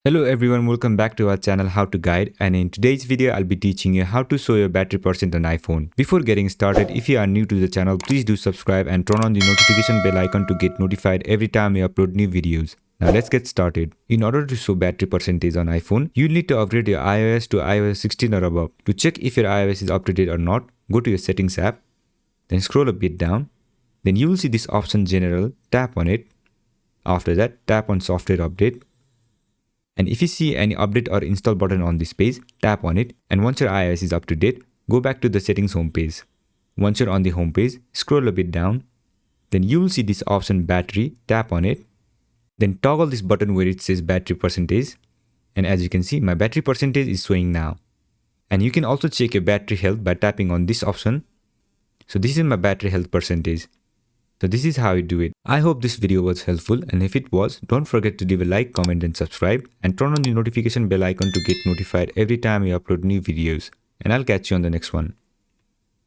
Hello everyone, welcome back to our channel How to Guide, and in today's video I'll be teaching you how to show your battery percent on iPhone. Before getting started, if you are new to the channel, please do subscribe and turn on the notification bell icon to get notified every time we upload new videos. Now let's get started. In order to show battery percentage on iPhone, you need to upgrade your iOS to iOS 16 or above. To check if your iOS is updated or not, go to your settings app, then scroll a bit down. Then you will see this option General, tap on it. After that, tap on Software Update. And if you see any update or install button on this page, tap on it, and once your iOS is up to date, go back to the settings homepage. Once you're on the homepage, scroll a bit down. Then you will see this option Battery, tap on it. Then toggle this button where it says battery percentage. And as you can see, my battery percentage is showing now. And you can also check your battery health by tapping on this option. So this is my battery health percentage. So this is how you do it. I hope this video was helpful, and if it was, don't forget to leave a like, comment and subscribe, and turn on the notification bell icon to get notified every time we upload new videos. And I'll catch you on the next one.